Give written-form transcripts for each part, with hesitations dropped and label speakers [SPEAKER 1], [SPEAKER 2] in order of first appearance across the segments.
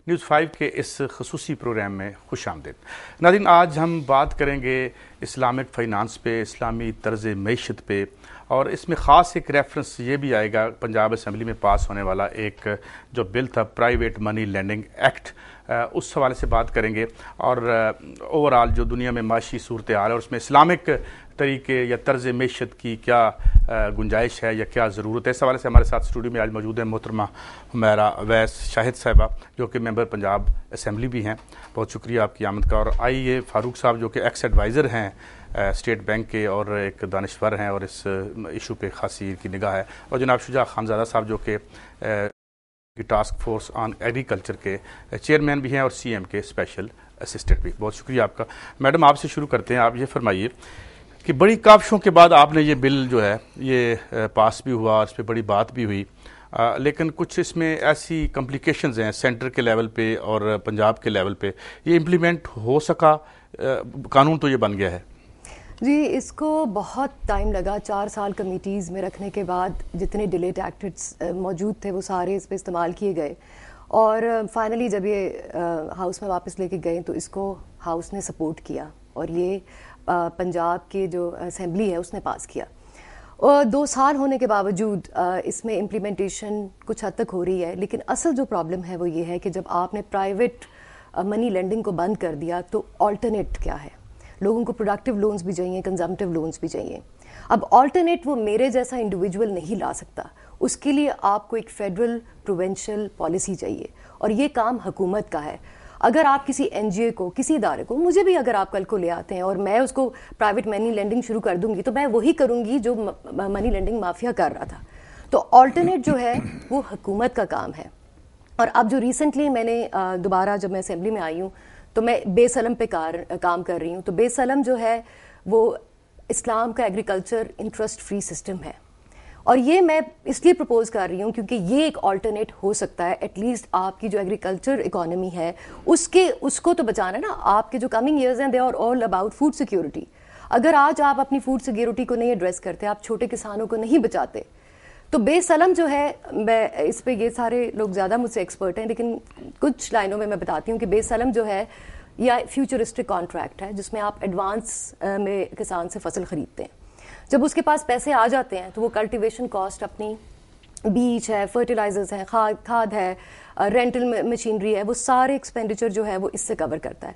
[SPEAKER 1] News 5 کے اس خصوصی programme میں خوش آمدید۔ ناظرین، آج ہم بات کریں گے اسلامک فائنانس پہ، اسلامی طرز معیشت پہ، اور اس میں خاص ایک ریفرنس یہ بھی آئے گا پنجاب اسمبلی میں پاس ہونے والا ایک جو بل تھا پرائیویٹ منی لینڈنگ ایکٹ، اس حوالے سے بات کریں گے، اور اوورآل جو دنیا میں معاشی صورتحال ہے اور اس میں اسلامک طریقے یا طرز معیشت کی کیا گنجائش ہے یا کیا ضرورت ہے، اس حوالے سے ہمارے ساتھ اسٹوڈیو میں آج موجود ہیں محترمہ حمیرہ اویس شاہد صاحبہ، جو کہ ممبر پنجاب اسمبلی بھی ہیں۔ بہت شکریہ آپ کی آمد کا۔ اور آئیے فاروق صاحب، جو کہ ایکس ایڈوائزر ہیں اسٹیٹ بینک کے اور ایک دانشور ہیں اور اس ایشو پہ خاصی کی نگاہ ہے، اور جناب شجاع خانزادہ صاحب، جو کہ ٹاسک فورس آن ایگریکلچر کے چیئرمین بھی ہیں اور سی ایم کے اسپیشل اسسٹنٹ بھی۔ بہت شکریہ آپ کا۔ میڈم، آپ سے شروع کرتے ہیں۔ آپ یہ فرمائیے کہ بڑی کاوشوں کے بعد آپ نے یہ بل جو ہے یہ پاس بھی ہوا اور اس پہ بڑی بات بھی ہوئی، لیکن کچھ اس میں ایسی کمپلیکیشنز ہیں سینٹر کے لیول پہ اور پنجاب کے لیول پہ، یہ امپلیمنٹ ہو سکا؟ قانون تو یہ بن گیا ہے
[SPEAKER 2] جی، اس کو بہت ٹائم لگا۔ 4 سال کمیٹیز میں رکھنے کے بعد جتنے ڈیلے ٹیکٹکس موجود تھے وہ سارے اس پہ استعمال کیے گئے، اور فائنلی جب یہ ہاؤس میں واپس لے کے گئے تو اس کو ہاؤس نے سپورٹ کیا، اور یہ پنجاب کے جو اسمبلی ہے اس نے پاس کیا۔ اور 2 سال ہونے کے باوجود اس میں امپلیمنٹیشن کچھ حد تک ہو رہی ہے، لیکن اصل جو پرابلم ہے وہ یہ ہے کہ جب آپ نے پرائیویٹ منی لینڈنگ کو بند کر دیا تو آلٹرنیٹ کیا ہے؟ لوگوں کو پروڈکٹیو لونز بھی چاہیے، کنزمپٹیو لونز بھی چاہیے۔ اب آلٹرنیٹ وہ میرے جیسا انڈیویجول نہیں لا سکتا، اس کے لیے آپ کو ایک فیڈرل پروونشل پالیسی چاہیے، اور یہ کام حکومت کا ہے۔ اگر آپ کسی این جی اے کو، کسی ادارے کو، مجھے بھی اگر آپ کل کو لے آتے ہیں اور میں اس کو پرائیویٹ منی لینڈنگ شروع کر دوں گی تو میں وہی کروں گی جو منی لینڈنگ مافیا کر رہا تھا۔ تو آلٹرنیٹ جو ہے وہ حکومت کا کام ہے۔ اور اب جو ریسنٹلی میں نے دوبارہ جب میں اسمبلی میں آئی ہوں تو میں بے سلم پہ کام کر رہی ہوں، تو بے سلم جو ہے وہ اسلام کا ایگریکلچر انٹرسٹ فری سسٹم ہے، اور یہ میں اس لیے پرپوز کر رہی ہوں کیونکہ یہ ایک آلٹرنیٹ ہو سکتا ہے۔ ایٹ لیسٹ آپ کی جو ایگریکلچر اکانومی ہے اس کو تو بچانا ہے نا۔ آپ کے جو کمنگ ایئرز ہیں they are all about food security. اگر آج آپ اپنی فوڈ سیکیورٹی کو نہیں ایڈریس کرتے، آپ چھوٹے کسانوں کو نہیں بچاتے، تو بے سلم جو ہے، میں اس پہ یہ سارے لوگ زیادہ مجھ سے ایکسپرٹ ہیں، لیکن کچھ لائنوں میں بتاتی ہوں کہ بے سلم جو ہے یا فیوچرسٹک کانٹریکٹ ہے جس میں آپ ایڈوانس میں کسان سے فصل خریدتے ہیں۔ جب اس کے پاس پیسے آ جاتے ہیں تو وہ کلٹیویشن کاسٹ اپنی بیج ہے، فرٹیلائزرز ہیں، کھاد ہے، رینٹل مشینری ہے، وہ سارے ایکسپینڈیچر جو ہے وہ اس سے کور کرتا ہے۔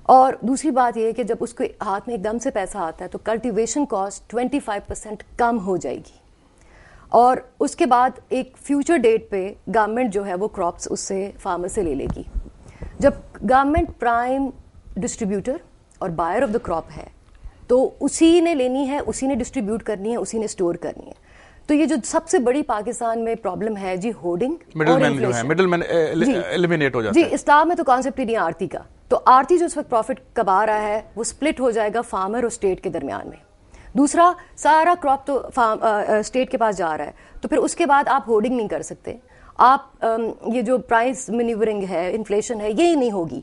[SPEAKER 2] اور دوسری بات یہ ہے کہ جب اس کے ہاتھ میں ایک دم سے پیسہ آتا ہے تو کلٹیویشن کاسٹ 25% کم ہو جائے گی، اور اس کے بعد ایک فیوچر ڈیٹ پہ گورنمنٹ جو ہے وہ کراپس اس سے فارمر سے لے لے گی۔ جب گورنمنٹ پرائم ڈسٹریبیوٹر اور بائر آف دا کراپ ہے تو اسی نے لینی ہے، اسی نے ڈسٹریبیوٹ کرنی ہے، اسی نے اسٹور کرنی ہے۔ تو یہ جو سب سے بڑی پاکستان میں پرابلم ہے جی، ہورڈنگ،
[SPEAKER 1] مڈل مین ایلیمینیٹ ہو جاتا ہے۔
[SPEAKER 2] جی، اسلام میں تو کانسیپٹ ہی نہیں آرتی کا، تو آرتی جو اس وقت پروفٹ کما رہا ہے وہ سپلٹ ہو جائے گا فارمر اور اسٹیٹ کے درمیان میں۔ دوسرا، سارا کراپ تو اسٹیٹ کے پاس جا رہا ہے، تو پھر اس کے بعد آپ ہورڈنگ نہیں کر سکتے، آپ یہ جو پرائس مینیورنگ ہے، انفلیشن ہے، یہ نہیں ہوگی۔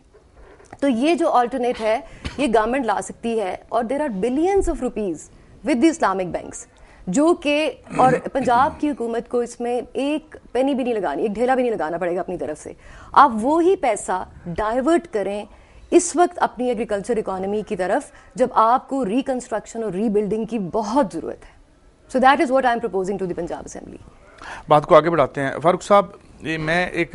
[SPEAKER 2] تو یہ جو آلٹرنیٹ ہے یہ گورنمنٹ لا سکتی ہے، اور there are billions of rupees with the Islamic banks, جو کہ اور پنجاب کی حکومت کو اس میں ایک پینی بھی نہیں لگانی، ایک ڈھیلا بھی نہیں لگانا پڑے گا اپنی طرف سے۔ آپ وہی پیسہ ڈائیورٹ کریں اس وقت اپنی ایگریکلچر اکانومی کی طرف جب آپ کو ریکنسٹرکشن اور ری بلڈنگ کی بہت ضرورت ہے۔ So that is what I am proposing to the Punjab assembly.
[SPEAKER 1] بات کو آگے بڑھاتے ہیں۔ فاروق صاحب، میں ایک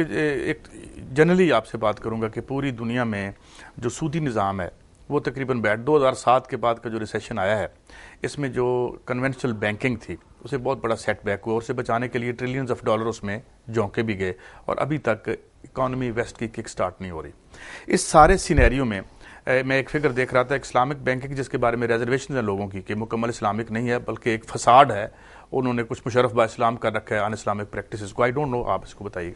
[SPEAKER 1] جنرلی آپ سے بات کروں گا کہ پوری دنیا میں جو سودی نظام ہے وہ تقریباً 2007 کے بعد کا جو ریسیشن آیا ہے، اس میں جو کنونشنل بینکنگ تھی اسے بہت بڑا سیٹ بیک ہوا، اور اسے بچانے کے لیے ٹریلینز آف ڈالرز میں جھونکے بھی گئے، اور ابھی تک اکانومی ویسٹ کی کک سٹارٹ نہیں ہو رہی۔ اس سارے سینیریو میں میں ایک فگر دیکھ رہا تھا، اسلامک بینکنگ جس کے بارے میں ریزرویشن ہیں لوگوں کی کہ مکمل اسلامک نہیں ہے بلکہ ایک فساد ہے، انہوں نے کچھ مشرف با اسلام کر رکھا ہے ان اسلامک پریکٹسز کو۔ آئی ڈونٹ نو، آپ اس کو بتائیے۔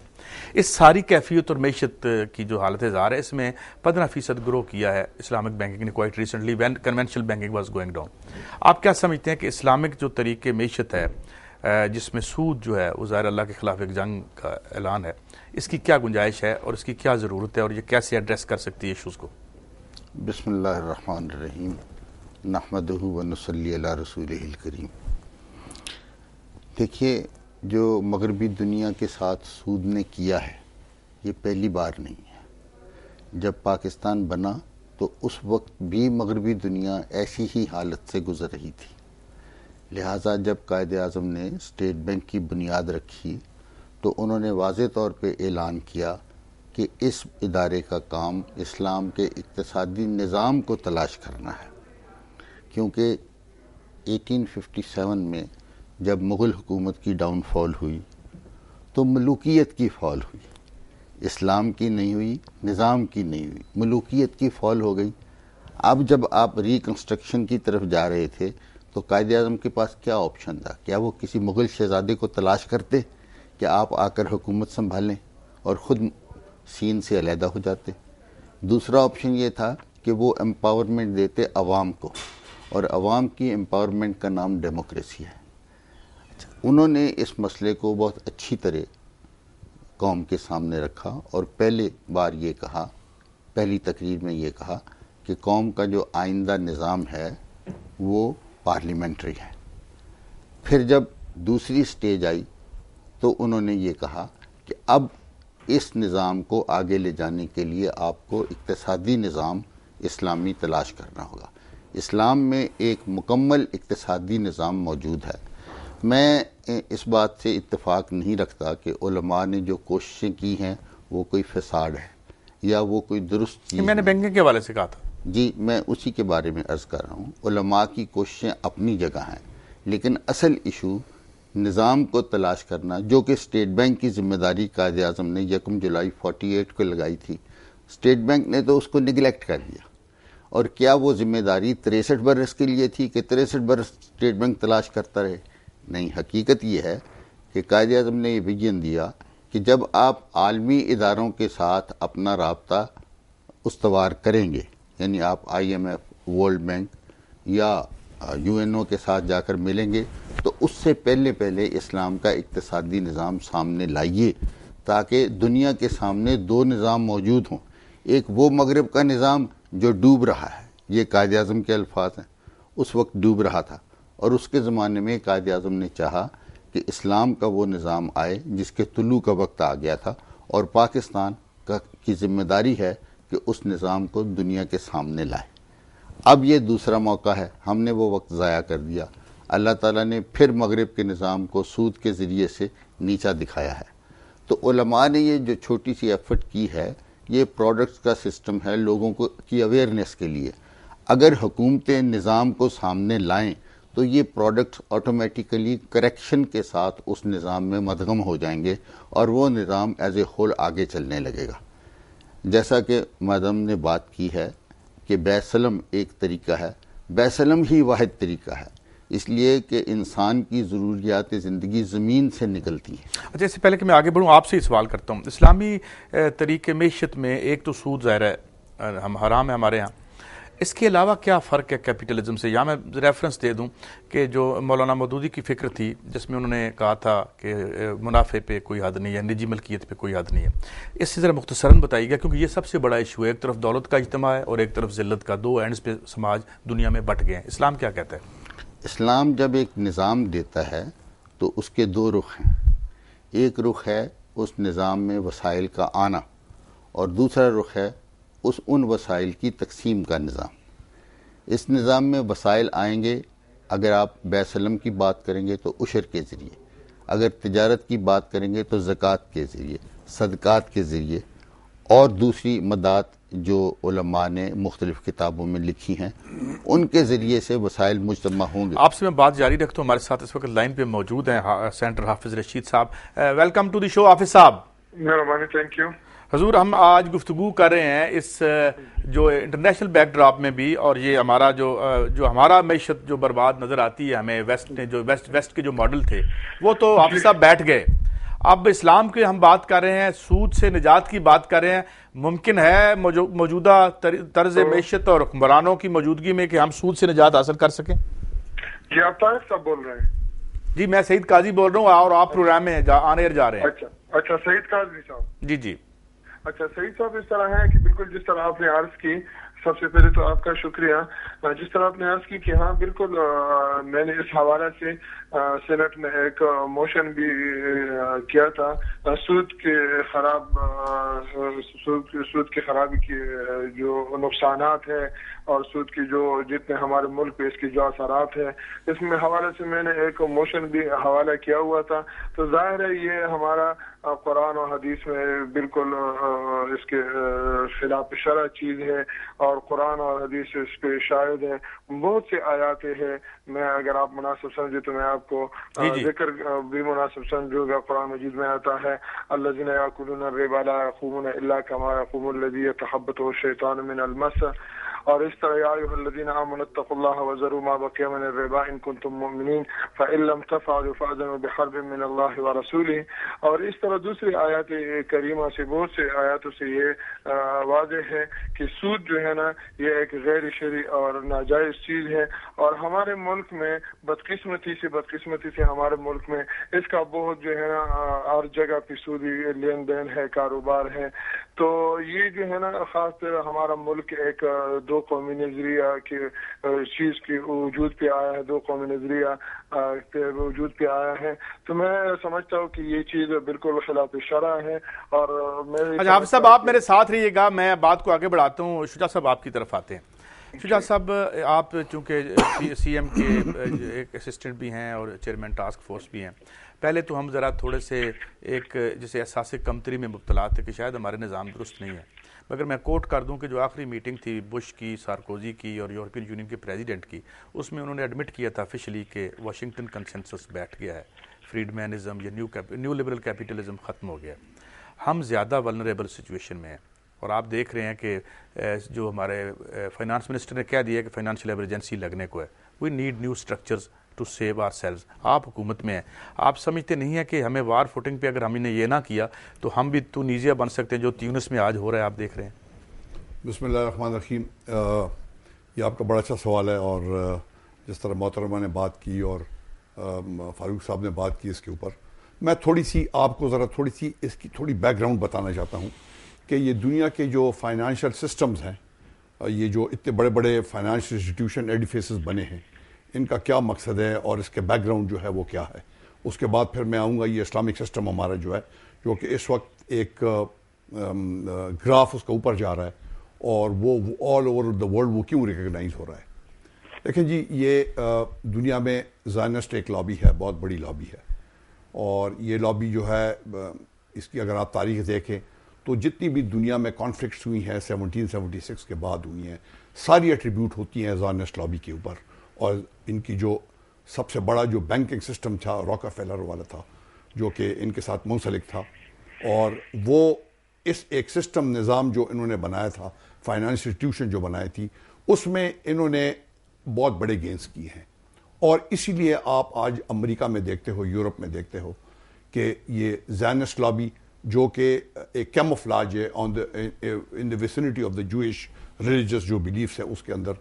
[SPEAKER 1] اس ساری کیفیت اور معیشت کی جو حالت زار ہے، اس میں 15% گرو کیا ہے اسلامک بینکنگ نے quite recently when conventional banking was going down. آپ کیا سمجھتے ہیں کہ اسلامک جو طریقے معیشت ہے جس میں سود جو ہے وہ ظاہر اللہ کے خلاف ایک جنگ کا اعلان ہے، اس کی کیا گنجائش ہے اور اس کی کیا ضرورت ہے، اور یہ کیسے ایڈریس کر سکتی ہے ایشوز کو؟
[SPEAKER 3] بسم اللہ الرحمن الرحیم، نحمدہ ونصلی علی رسولہ الکریم۔ دیکھیے، جو مغربی دنیا کے ساتھ سود نے کیا ہے یہ پہلی بار نہیں ہے. جب پاکستان بنا تو اس وقت بھی مغربی دنیا ایسی ہی حالت سے گزر رہی تھی. لہٰذا جب قائد اعظم نے اسٹیٹ بینک کی بنیاد رکھی تو انہوں نے واضح طور پہ اعلان کیا کہ اس ادارے کا کام اسلام کے اقتصادی نظام کو تلاش کرنا ہے. کیونکہ 1857 میں جب مغل حکومت کی ڈاؤن فال ہوئی تو ملوکیت کی فال ہوئی، اسلام کی نہیں ہوئی، نظام کی نہیں ہوئی، ملوکیت کی فال ہو گئی. اب جب آپ ریکنسٹرکشن کی طرف جا رہے تھے تو قائد اعظم کے پاس کیا آپشن تھا؟ کیا وہ کسی مغل شہزادے کو تلاش کرتے کہ آپ آ کر حکومت سنبھالیں اور خود سین سے علیحدہ ہو جاتے؟ دوسرا آپشن یہ تھا کہ وہ امپاورمنٹ دیتے عوام کو، اور عوام کی امپاورمنٹ کا نام ڈیموکریسی ہے. انہوں نے اس مسئلے کو بہت اچھی طرح قوم کے سامنے رکھا اور پہلی بار یہ کہا، پہلی تقریر میں یہ کہا کہ قوم کا جو آئندہ نظام ہے وہ پارلیمنٹری ہے. پھر جب دوسری سٹیج آئی تو انہوں نے یہ کہا کہ اب اس نظام کو آگے لے جانے کے لیے آپ کو اقتصادی نظام اسلامی تلاش کرنا ہوگا. اسلام میں ایک مکمل اقتصادی نظام موجود ہے. میں اس بات سے اتفاق نہیں رکھتا کہ علماء نے جو کوششیں کی ہیں وہ کوئی فساد ہے یا وہ کوئی درست چیز.
[SPEAKER 1] میں نے بینکنگ کے حوالے سے کہا تھا.
[SPEAKER 3] جی میں اسی کے بارے میں عرض کر رہا ہوں. علماء کی کوششیں اپنی جگہ ہیں، لیکن اصل ایشو نظام کو تلاش کرنا، جو کہ اسٹیٹ بینک کی ذمہ داری قائد اعظم نے 1 جولائی 48 کو لگائی تھی. اسٹیٹ بینک نے تو اس کو نگلیکٹ کر دیا. اور کیا وہ ذمہ داری 63 برس کے لیے تھی کہ 63 برس اسٹیٹ بینک تلاش کرتا رہے؟ نہیں. حقیقت یہ ہے کہ قائد اعظم نے یہ ویژن دیا کہ جب آپ عالمی اداروں کے ساتھ اپنا رابطہ استوار کریں گے، یعنی آپ IMF، ورلڈ بینک یا UNO کے ساتھ جا کر ملیں گے، تو اس سے پہلے اسلام کا اقتصادی نظام سامنے لائیے، تاکہ دنیا کے سامنے 2 نظام موجود ہوں. ایک وہ مغرب کا نظام جو ڈوب رہا ہے، یہ قائد اعظم کے الفاظ ہیں، اس وقت ڈوب رہا تھا، اور اس کے زمانے میں قائد اعظم نے چاہا کہ اسلام کا وہ نظام آئے جس کے طلوع کا وقت آ گیا تھا، اور پاکستان کی ذمہ داری ہے کہ اس نظام کو دنیا کے سامنے لائے. اب یہ دوسرا موقع ہے، ہم نے وہ وقت ضائع کر دیا. اللہ تعالیٰ نے پھر مغرب کے نظام کو سود کے ذریعے سے نیچا دکھایا ہے. تو علماء نے یہ جو چھوٹی سی ایفرٹ کی ہے، یہ پروڈکٹس کا سسٹم ہے لوگوں کو کی اویئرنیس کے لیے. اگر حکومتیں نظام کو سامنے لائیں تو یہ پروڈکٹس آٹومیٹیکلی کریکشن کے ساتھ اس نظام میں مدغم ہو جائیں گے، اور وہ نظام ایز اے ہول آگے چلنے لگے گا. جیسا کہ میڈم نے بات کی ہے کہ بیسلم ایک طریقہ ہے، بیسلم ہی واحد طریقہ ہے، اس لیے کہ انسان کی ضروریات زندگی زمین سے نکلتی ہیں.
[SPEAKER 1] اچھا، اس سے پہلے کہ میں آگے بڑھوں آپ سے سوال کرتا ہوں. اسلامی طریقے معیشت میں ایک تو سود ظاہر ہے ہم حرام ہے ہمارے ہاں، اس کے علاوہ کیا فرق ہے کیپیٹلزم سے؟ یہاں میں ریفرنس دے دوں کہ جو مولانا مودودی کی فکر تھی جس میں انہوں نے کہا تھا کہ منافع پہ کوئی حد نہیں ہے، نجی ملکیت پہ کوئی حد نہیں ہے. اس سے ذرا مختصراً بتائیے گا، کیونکہ یہ سب سے بڑا ایشو ہے. ایک طرف دولت کا اجتماع ہے اور ایک طرف ذلت کا، 2 اینڈز پہ سماج دنیا میں بٹ گئے ہیں. اسلام کیا کہتا ہے؟
[SPEAKER 3] اسلام جب ایک نظام دیتا ہے تو اس کے 2 رخ ہیں. ایک رخ ہے اس نظام میں وسائل کا آنا، اور دوسرا رخ ہے ان وسائل کی تقسیم کا نظام. اس نظام میں وسائل آئیں گے، اگر آپ بیسلم کی بات کریں گے تو عشر کے ذریعے، اگر تجارت کی بات کریں گے تو زکوٰۃ کے ذریعے، صدقات کے ذریعے، اور دوسری مدات جو علماء نے مختلف کتابوں میں لکھی ہیں ان کے ذریعے سے وسائل مجتمع ہوں گے.
[SPEAKER 1] آپ سے میں بات جاری رکھتا ہوں. ہمارے ساتھ اس وقت لائن پہ موجود ہیں سینٹر حافظ رشید صاحب. ویلکم ٹو دی شو حافظ صاحب.
[SPEAKER 4] مہربانی، تھینک یو.
[SPEAKER 1] حضور، ہم آج گفتگو کر رہے ہیں اس جو انٹرنیشنل بیک ڈراپ میں بھی، اور یہ ہمارا جو ہمارا معیشت جو برباد نظر آتی ہے ہمیں، ویسٹ نے جو ویسٹ کے جو ماڈل تھے وہ تو حافظ صاحب بیٹھ گئے. اب اسلام کی ہم بات کر رہے ہیں، سود سے نجات کی بات کر رہے ہیں. ممکن ہے موجودہ طرز معیشت اور حکمرانوں کی موجودگی میں کہ ہم سود سے نجات حاصل کر سکیں؟
[SPEAKER 4] جی آپ طارق صاحب بول رہے ہیں؟
[SPEAKER 1] جی میں سعید قاضی بول رہا ہوں، اور آپ پروگرام میں آن ایئر جا رہے ہیں.
[SPEAKER 4] اچھا سعید قاضی صاحب.
[SPEAKER 1] جی جی.
[SPEAKER 4] اچھا سعید صاحب، اس طرح ہے کہ بالکل جس طرح آپ نے عرض کی، سب سے پہلے تو آپ کا شکریہ. جس طرح آپ نے عرض کی کہ ہاں بالکل میں نے اس حوالے سے سینٹ میں ایک موشن بھی کیا تھا سود کے خرابی کے جو نقصانات ہیں اور سود کی جو جتنے ہمارے ملک پہ اس کی جو اثرات ہیں اس میں حوالے سے میں نے ایک موشن بھی حوالہ کیا ہوا تھا. تو ظاہر ہے یہ ہمارا قرآن اور حدیث میں بالکل اس کے خلاف شرع چیز ہے اور قرآن اور حدیث اس پہ شاہد ہے. بہت سے آیات ہیں, میں اگر آپ مناسب سمجھے تو میں آپ کو ذکر بھی مناسب سمجھوں گا. قرآن مجید میں آتا ہے الذین یأکلون الربا لا یقومون الا کما یقوم الذی یتخبطہ الشیطان من المس, اور اس طرح یا ایھا الذین آمنوا اتقوا اللہ وذروا ما بقی من الربا ان کنتم مؤمنین فإن لم تفعلوا فأذنوا بحرب من اللہ ورسولہ. اور اس طرح دوسری آیات کریمہ سے بہت سے آیاتوں سے یہ واضح ہے کہ سود جو ہے نا یہ ایک غیر شرعی اور ناجائز چیز ہے. اور ہمارے ملک میں بدقسمتی سے ہمارے ملک میں اس کا بہت جو ہے نا ہر جگہ پہ سودی لین دین ہے, کاروبار ہے. تو یہ جو ہے نا خاص طور ہمارا ملک ایک دو قومی نظریہ کی چیز کے وجود پہ آیا ہے, دو قومی نظریہ کے وجود پہ آیا ہے. تو میں سمجھتا ہوں کہ یہ چیز بالکل خلاف شرع ہے. اور میں
[SPEAKER 1] حافظ صاحب آپ میرے ساتھ رہیے گا, میں بات کو آگے بڑھاتا ہوں. شجاع صاحب آپ کی طرف آتے ہیں. شجاع صاحب آپ چونکہ سی ایم کے ایک اسسٹنٹ بھی ہیں اور چیئرمین ٹاسک فورس بھی ہیں, پہلے تو ہم ذرا تھوڑے سے ایک جیسے احساس کمتری میں مبتلا تھے کہ شاید ہمارے نظام درست نہیں ہے. مگر میں کوٹ کر دوں کہ جو آخری میٹنگ تھی بش کی, سارکوزی کی اور یورپین یونین کے پریزیڈنٹ کی, اس میں انہوں نے ایڈمٹ کیا تھا آفیشلی کہ واشنگٹن کنسنسس بیٹھ گیا ہے, فریڈمینزم یا نیو لبرل کیپیٹلزم ختم ہو گیا. ہم زیادہ ولنریبل سچویشن میں ہیں اور آپ دیکھ رہے ہیں کہ جو ہمارے فائنانس منسٹر نے کہہ دیا کہ فائنانشیل ایمرجنسی لگنے کو ہے. We need new structures to save our sales. آپ حکومت میں ہیں, آپ سمجھتے نہیں ہیں کہ ہمیں وار فوٹنگ پہ اگر ہم نے یہ نہ کیا تو ہم بھی تونیزیا بن سکتے ہیں جو تیونس میں آج ہو رہا ہے, آپ دیکھ رہے ہیں.
[SPEAKER 5] بسم اللہ الرحمن الرحیم. یہ آپ کا بڑا اچھا سوال ہے, اور جس طرح محترمہ نے بات کی اور فاروق صاحب نے بات کی اس کے اوپر, میں تھوڑی سی آپ کو ذرا تھوڑی سی اس کی تھوڑی بیک گراؤنڈ بتانا چاہتا ہوں کہ یہ دنیا کے جو فائنانشیل سسٹمز ہیں, یہ جو اتنے بڑے بڑے فائنانشیل انسٹیٹیوشن ایڈیفیسز بنے ہیں, ان کا کیا مقصد ہے اور اس کے بیک گراؤنڈ جو ہے وہ کیا ہے. اس کے بعد پھر میں آؤں گا یہ اسلامک سسٹم ہمارا جو ہے, جو کہ اس وقت ایک گراف اس کا اوپر جا رہا ہے اور وہ آل اوور دا ورلڈ وہ کیوں ریکگنائز ہو رہا ہے. دیکھیں جی, یہ دنیا میں زائنسٹ ایک لابی ہے, بہت بڑی لابی ہے, اور یہ لابی جو ہے اس کی اگر آپ تاریخ دیکھیں تو جتنی بھی دنیا میں کانفلکٹس ہوئی ہیں 1776 کے بعد ہوئی ہیں, ساری ایٹریبیوٹ ہوتی ہیں زائنسٹ لابی کے اوپر. اور ان کی جو سب سے بڑا جو بینکنگ سسٹم تھا راکفیلر والا تھا, جو کہ ان کے ساتھ منسلک تھا, اور وہ اس ایک سسٹم نظام جو انہوں نے بنایا تھا, فائنانس انسٹیٹیوشن جو بنائی تھی, اس میں انہوں نے بہت بڑے گینز کیے ہیں. اور اسی لیے آپ آج امریکہ میں دیکھتے ہو, یورپ میں دیکھتے ہو کہ یہ زائنسٹ لابی جو کہ ایک کیموفلاج ہے in the vicinity of the Jewish religious جو بلیفس ہے اس کے اندر,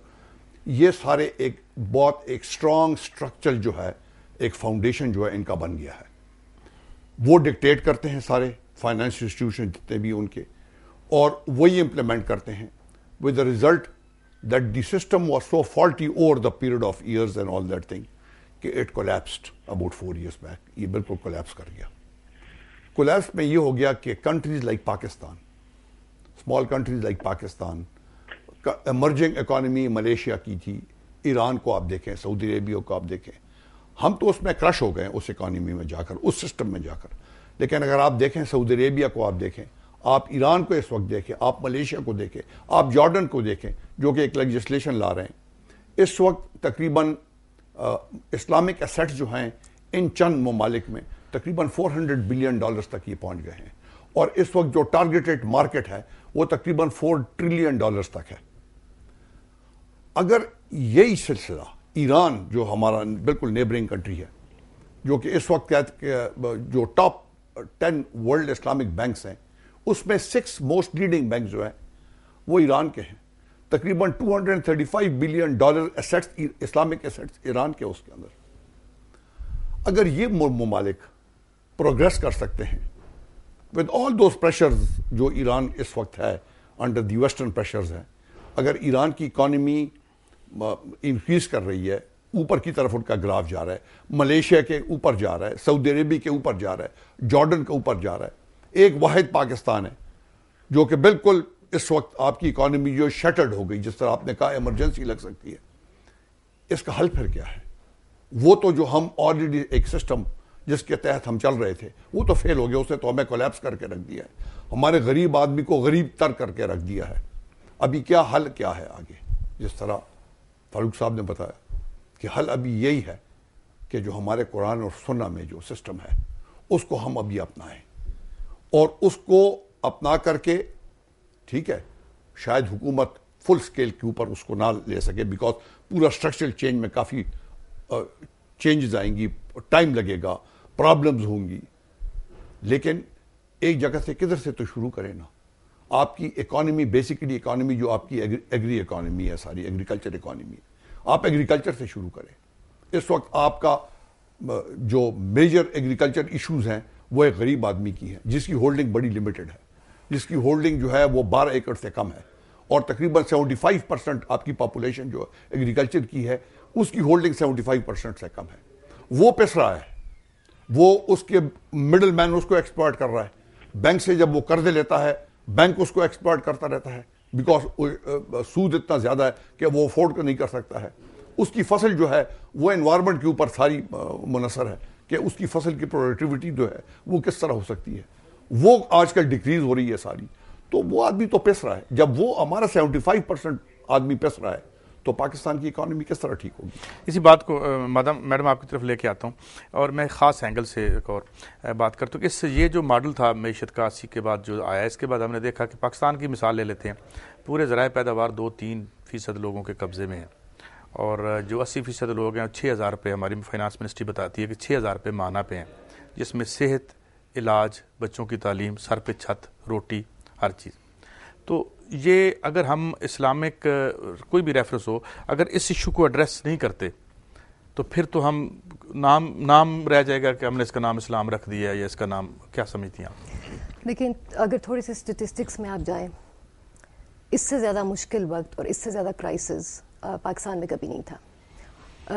[SPEAKER 5] یہ سارے ایک بہت ایک اسٹرانگ اسٹرکچر جو ہے, ایک فاؤنڈیشن جو ہے ان کا بن گیا ہے. وہ ڈکٹیٹ کرتے ہیں سارے فائنانشیل انسٹیٹیوشن جتنے بھی ان کے, اور وہی امپلیمنٹ کرتے ہیں with the result that the system was so faulty over the period of years and all that thing کہ it collapsed about 4 years back. یہ بالکل کولیپس کر گیا. کولیپس میں یہ ہو گیا کہ countries like Pakistan, small countries like Pakistan, emerging economy Malaysia کی تھی, ایران کو آپ دیکھیں, سعودی عربیہ کو آپ دیکھیں, ہم تو اس میں کرش ہو گئے اس اکانومی میں جا کر, اس سسٹم میں جا کر. لیکن اگر آپ دیکھیں سعودی عربیہ کو آپ دیکھیں, آپ ایران کو اس وقت دیکھیں, آپ ملیشیا کو دیکھیں, آپ جارڈن کو دیکھیں جو کہ ایک لیجسلیشن لا رہے ہیں. اس وقت تقریباً اسلامک ایسیٹس جو ہیں ان چند ممالک میں تقریباً $400 بلین تک یہ پہنچ گئے ہیں, اور اس وقت جو ٹارگیٹڈ مارکیٹ ہے وہ تقریباً $4 ٹریلین تک ہے. اگر یہی سلسلہ ایران جو ہمارا بالکل نیبرنگ کنٹری ہے, جو کہ اس وقت جو ٹاپ 10 ورلڈ اسلامک بینکس ہیں, اس میں 6 موسٹ لیڈنگ بینک جو ہیں وہ ایران کے ہیں. تقریباً $235 billion assets, Islamic assets Iran کے اس کے اندر. اگر یہ ممالک پروگریس کر سکتے ہیں ود آل دوز پریشرز جو ایران اس وقت ہے انڈر دی ویسٹرن پریشرز ہیں, اگر ایران کی اکانومی انکریز کر رہی ہے, اوپر کی طرف ان کا گراف جا رہا ہے, ملیشیا کے اوپر جا رہا ہے, سعودی عربی کے اوپر جا رہا ہے, جارڈن کے اوپر جا رہا ہے, ایک واحد پاکستان ہے جو کہ بالکل اس وقت آپ کی اکانومی جو شٹرڈ ہو گئی, جس طرح آپ نے کہا ایمرجنسی لگ سکتی ہے. اس کا حل پھر کیا ہے؟ وہ تو جو ہم آلریڈی ایک سسٹم جس کے تحت ہم چل رہے تھے وہ تو فیل ہو گیا, اس نے تو ہمیں کولیپس کر کے رکھ دیا ہے, ہمارے غریب آدمی کو غریب تر کر کے رکھ دیا ہے. ابھی کیا حل کیا ہے آگے؟ جس طرح فاروق صاحب نے بتایا کہ حل ابھی یہی ہے کہ جو ہمارے قرآن اور سنہ میں جو سسٹم ہے اس کو ہم ابھی اپنائیں, اور اس کو اپنا کر کے, ٹھیک ہے, شاید حکومت فل سکیل کے اوپر اس کو نہ لے سکے, بیکاز پورا اسٹرکچرل چینج میں کافی چینجز آئیں گی, ٹائم لگے گا, پرابلمز ہوں گی, لیکن ایک جگہ سے کدھر سے تو شروع کریں نا. آپ کی اکانومی, بیسیکلی اکانومی جو آپ کی ایگری اکانومی ہے, ساری ایگریکلچر اکانومی, آپ ایگریکلچر سے شروع کریں. اس وقت آپ کا جو میجر ایگریکلچر ایشوز ہیں وہ ایک غریب آدمی کی ہیں جس کی ہولڈنگ بڑی لمیٹڈ ہے, جس کی ہولڈنگ جو ہے وہ 12 ایکڑ سے کم ہے, اور تقریباً 75% آپ کی پاپولیشن جو ایگریکلچر کی ہے اس کی ہولڈنگ 75% سے کم ہے. وہ پس رہا ہے, وہ اس کے مڈل مین اس کو ایکسپلائٹ کر رہا ہے. بینک سے جب وہ قرضے لیتا ہے بینک اس کو ایکسپلائٹ کرتا رہتا ہے, بیکاز سود اتنا زیادہ ہے کہ وہ افورڈ نہیں کر سکتا ہے. اس کی فصل جو ہے وہ انوائرمنٹ کے اوپر ساری منحصر ہے کہ اس کی فصل کی پروڈکٹیوٹی جو ہے وہ کس طرح ہو سکتی ہے. وہ آج کل ڈیکریز ہو رہی ہے ساری, تو وہ آدمی تو پس رہا ہے. جب وہ ہمارا 75% آدمی پس رہا ہے تو پاکستان کی اکانومی کس طرح ٹھیک ہوگی؟
[SPEAKER 1] اسی بات کو میڈم آپ کی طرف لے کے آتا ہوں, اور میں خاص اینگل سے ایک اور بات کرتا ہوں کہ اس یہ جو ماڈل تھا معیشت کا 80 کے بعد جو آیا, اس کے بعد ہم نے دیکھا کہ پاکستان کی مثال لے لیتے ہیں, پورے ذرائع پیداوار 2-3% لوگوں کے قبضے میں ہیں, اور جو 80% لوگ ہیں 6,000 روپے, ہماری فائنانس منسٹری بتاتی ہے کہ 6,000 روپے ماہانہ پہ ہیں, جس میں صحت, علاج, بچوں کی تعلیم, سر پہ چھت, روٹی, ہر چیز. تو یہ اگر ہم اسلامک کوئی بھی ریفرنس ہو, اگر اس ایشو کو ایڈریس نہیں کرتے تو پھر تو ہم نام رہ جائے گا کہ ہم نے اس کا نام اسلام رکھ دیا ہے, یا اس کا نام کیا سمجھتی ہیں آپ؟
[SPEAKER 2] لیکن اگر تھوڑی سی اسٹیٹسٹکس میں آپ جائیں, اس سے زیادہ مشکل وقت اور اس سے زیادہ کرائسس پاکستان میں کبھی نہیں تھا.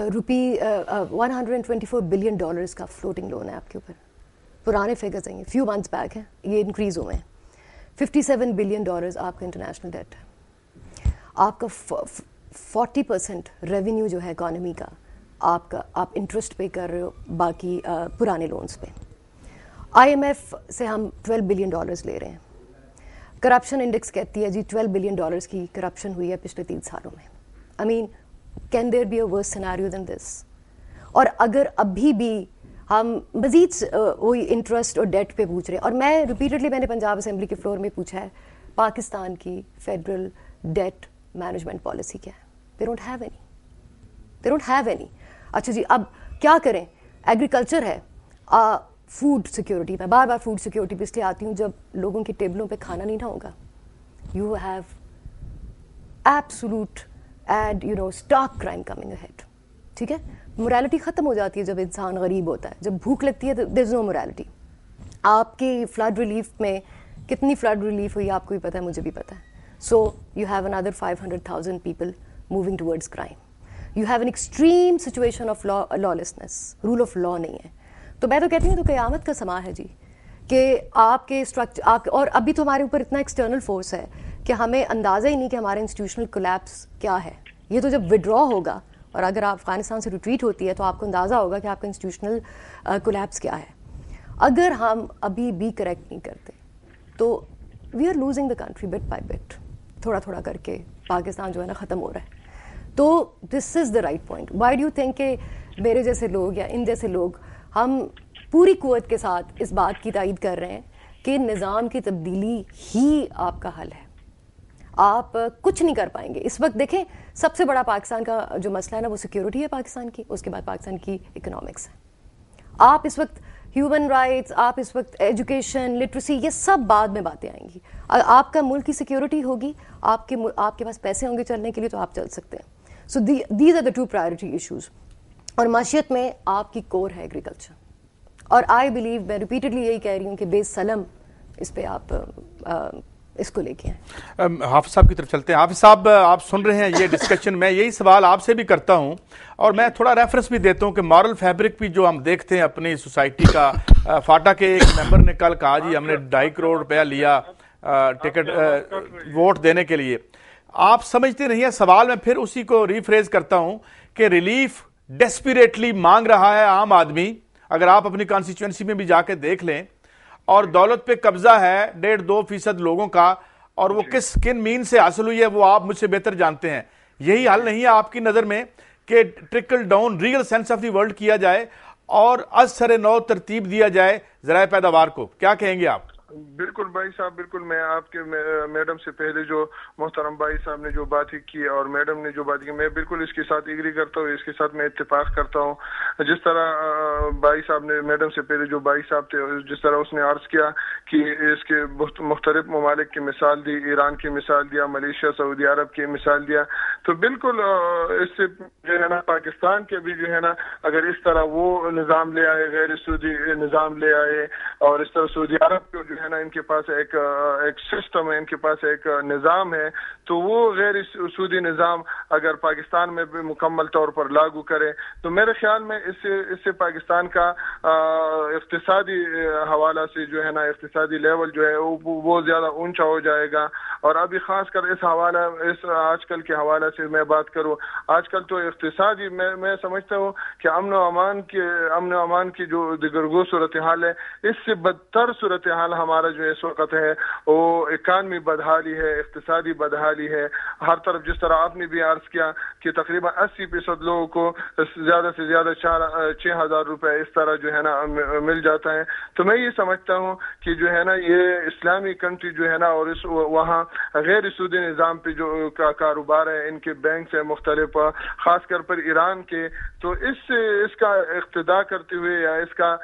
[SPEAKER 2] $124 بلین کا فلوٹنگ لون ہے آپ کے اوپر. پرانے فگرز ہیں, فیو منتھس بیک ہیں, یہ انکریز ہوئے ہیں. $57 بلین آپ کا انٹرنیشنل ڈیٹ ہے. آپ کا 40% ریونیو جو ہے اکانومی کا, آپ انٹرسٹ پے کر رہے ہو باقی پرانے لونز پہ. IMF سے ہم $12 بلین لے رہے ہیں. کرپشن انڈیکس کہتی ہے جی $12 بلین کی کرپشن ہوئی ہے پچھلے 3 سالوں میں. I mean, can there be a worse scenario than this? اور اگر ابھی بھی ہم مزید وہی انٹرسٹ اور ڈیٹ پہ پوچھ رہے ہیں, اور میں ریپیٹڈلی میں نے پنجاب اسمبلی کے فلور میں پوچھا ہے پاکستان کی فیڈرل ڈیٹ مینجمنٹ پالیسی کیا ہے. they don't have any. اچھا جی, اب کیا کریں؟ ایگریکلچر ہے, فوڈ سیکیورٹی, میں بار بار فوڈ سیکیورٹی پہ اس لیے آتی ہوں جب لوگوں کی ٹیبلوں پہ کھانا نہیں نہ ہوگا. You have absolute and stock crime coming ahead. ٹھیک ہے, مورالٹی ختم ہو جاتی ہے جب انسان غریب ہوتا ہے. جب بھوک لگتی ہے تو دیر از نو مورالٹی. آپ کی فلڈ ریلیف میں کتنی فلڈ ریلیف ہوئی آپ کو بھی پتہ ہے, مجھے بھی پتہ ہے. سو یو ہیو اندر 500,000 people moving towards crime. You have an extreme situation of lawlessness, rule of law نہیں ہے. تو میں تو کہتی ہوں تو قیامت کا سما ہے جی, کہ آپ کے اسٹرکچر اور ابھی تو ہمارے اوپر اتنا ایکسٹرنل فورس ہے کہ ہمیں اندازہ ہی نہیں کہ ہمارا انسٹیٹیوشنل کولیپس کیا ہے. یہ تو جب ودرا ہوگا, اور اگر آپ افغانستان سے ریٹریٹ ہوتی ہے تو آپ کو اندازہ ہوگا کہ آپ کا انسٹیٹیوشنل کولیپس کیا ہے. اگر ہم ابھی بھی کریکٹ نہیں کرتے تو we are losing the country bit by bit, تھوڑا تھوڑا کر کے پاکستان جو ہے نا ختم ہو رہا ہے. تو this is the right point. Why do you think کہ میرے جیسے لوگ یا ان جیسے لوگ ہم پوری قوت کے ساتھ اس بات کی تائید کر رہے ہیں کہ نظام کی تبدیلی ہی آپ کا حل ہے. آپ کچھ نہیں کر پائیں گے اس وقت. دیکھیں, سب سے بڑا پاکستان کا جو مسئلہ ہے نا وہ سیکیورٹی ہے پاکستان کی, اس کے بعد پاکستان کی اکنامکس ہے. آپ اس وقت ہیومن رائٹس, آپ اس وقت ایجوکیشن, لٹریسی, یہ سب بعد میں باتیں آئیں گی. آپ کا ملک کی سیکیورٹی ہوگی, آپ کے پاس پیسے ہوں گے چلنے کے لیے تو آپ چل سکتے ہیں. So these are the 2 priority issues. اور معیشت میں آپ کی کور ہے ایگریکلچر, اور آئی بلیو, میں ریپیٹڈلی یہی کہہ رہی ہوں کہ بے سلم اس پہ آپ اس کو لے کے آئیں.
[SPEAKER 1] حافظ صاحب کی طرف چلتے ہیں. حافظ صاحب آپ سن رہے ہیں یہ ڈسکشن, میں یہی سوال آپ سے بھی کرتا ہوں اور میں تھوڑا ریفرنس بھی دیتا ہوں کہ مارل فیبرک بھی جو ہم دیکھتے ہیں اپنی سوسائٹی کا, فاٹا کے ایک ممبر نے کل کہا جی ہم نے 2.5 کروڑ روپیہ لیا ٹکٹ ووٹ دینے کے لیے. آپ سمجھتے نہیں ہیں, سوال میں پھر اسی کو ریفریز کرتا ہوں کہ ریلیف ڈیسپیریٹلی مانگ رہا ہے عام آدمی. اگر آپ اپنی کانسٹیچوئنسی میں بھی جا کے دیکھ لیں, اور دولت پہ قبضہ ہے 1.5-2% لوگوں کا, اور وہ کن مین سے حاصل ہوئی ہے وہ آپ مجھ سے بہتر جانتے ہیں. یہی حل نہیں ہے آپ کی نظر میں کہ trickle down real sense of the world کیا جائے اور از سر نو ترتیب دیا جائے ذرائع پیداوار کو؟ کیا کہیں گے آپ؟
[SPEAKER 4] بالکل بھائی صاحب, بالکل. میں آپ کے میڈم سے پہلے جو محترم بھائی صاحب نے جو بات کی اور میڈم نے جو بات کی, میں بالکل اس کے ساتھ ایگری کرتا ہوں, اس کے ساتھ میں اتفاق کرتا ہوں. جس طرح بھائی صاحب نے میڈم سے پہلے جو بھائی صاحب تھے جس طرح اس نے عرض کیا کہ اس کے مختلف ممالک کی مثال دی, ایران کی مثال دیا, ملیشیا سعودی عرب کی مثال دیا, تو بالکل اس سے جو ہے نا پاکستان کے بھی جو ہے نا اگر اس طرح وہ نظام لے آئے, غیر سودی نظام لے آئے, اور اس طرح سعودی عرب کو جو ہے نا ان کے پاس ایک سسٹم ہے, ان کے پاس ایک نظام ہے, تو وہ غیر سودی نظام اگر پاکستان میں بھی مکمل طور پر لاگو کرے تو میرے خیال میں اس سے پاکستان کا اقتصادی حوالہ سے جو ہے نا اقتصادی لیول جو ہے وہ زیادہ اونچا ہو جائے گا. اور ابھی خاص کر اس آج کل کے حوالے سے میں بات کروں, آج کل تو اقتصادی میں سمجھتا ہوں کہ امن و امان کی جو دیگرگو صورتحال ہے, اس سے بدتر صورتحال ہمارا جو اس وقت ہے وہ اکانومی بدحالی ہے, اقتصادی بدحالی ہے ہر طرف. جس طرح آپ نے بھی عرض کیا کہ تقریباً 80% لوگوں کو زیادہ سے زیادہ 6,000 روپے اس طرح جو ہے نا مل جاتا ہے. تو میں یہ سمجھتا ہوں کہ جو ہے نا یہ اسلامی کنٹری جو ہے نا اور وہاں غیر سودی نظام پہ جو کاروبار ہے, ان کے بینک سے مختلف, خاص کر پر ایران کے, تو اس کا اقتدا کرتے ہوئے یا اس کا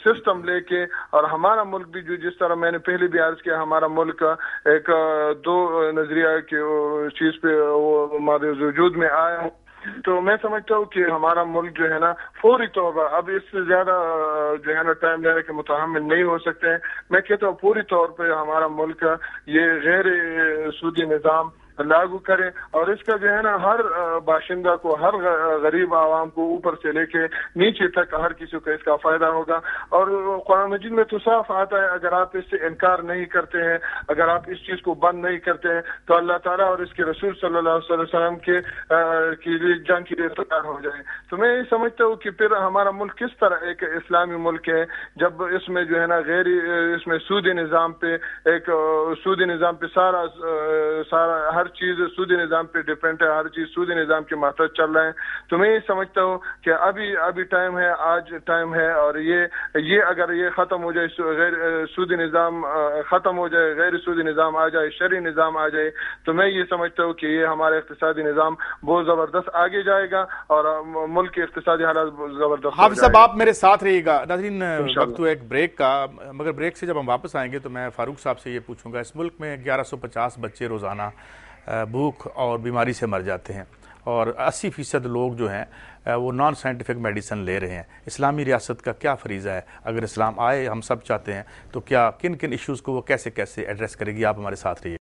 [SPEAKER 4] سسٹم لے کے, اور ہمارا ملک بھی جو جس طرح میں نے پہلے بھی عرض کیا ہمارا ملک ایک دو نظریہ کی چیز پہ وہ ہمارے وجود میں آیا ہے, تو میں سمجھتا ہوں کہ ہمارا ملک جو ہے نا فوری طور پر اب اس سے زیادہ جو ہے نا ٹائم لینے کے متحمل نہیں ہو سکتے ہیں. میں کہتا ہوں پوری طور پہ ہمارا ملک یہ غیر سودی نظام لاگو کرے, اور اس کا جو ہے نا ہر باشندہ کو, ہر غریب عوام کو اوپر سے لے کے نیچے تک ہر کسی کو اس کا فائدہ ہوگا. اور قرآن مجید میں تو صاف آتا ہے اگر آپ اس سے انکار نہیں کرتے ہیں, اگر آپ اس چیز کو بند نہیں کرتے ہیں تو اللہ تعالیٰ اور اس کے رسول صلی اللہ علیہ وسلم کے لیے جنگ کے لیے تیار ہو جائے. تو میں یہ سمجھتا ہوں کہ پھر ہمارا ملک کس طرح ایک اسلامی ملک ہے جب اس میں جو ہے نا اس میں سودی نظام پہ سودی نظام پہ سارا ہر چیز سودی نظام پہ ڈیپینڈ ہے, ہر چیز سودی نظام کے ماتحت چل رہے ہیں. تو میں یہ سمجھتا ہوں کہ ابھی ٹائم ہے, آج ٹائم ہے, اور یہ اگر یہ ختم ہو جائے, غیر سودی نظام ختم ہو جائے, غیر سودی نظام آ جائے, شرعی نظام آ جائے, تو میں یہ سمجھتا ہوں کہ یہ ہمارا اقتصادی نظام بہت زبردست آگے جائے گا اور ملک کے اقتصادی حالات زبردست.
[SPEAKER 1] حافظ صاحب آپ میرے ساتھ رہیے گا. ناظرین وقت ایک بریک کا, مگر بریک سے جب ہم واپس آئیں گے تو میں فاروق صاحب سے یہ پوچھوں گا, اس ملک میں 1150 بچے روزانہ بھوک اور بیماری سے مر جاتے ہیں اور 80% لوگ جو ہیں وہ نان سائنٹیفک میڈیسن لے رہے ہیں. اسلامی ریاست کا کیا فریضہ ہے؟ اگر اسلام آئے, ہم سب چاہتے ہیں, تو کیا کن ایشوز کو وہ کیسے ایڈریس کرے گی؟ آپ ہمارے ساتھ رہیے.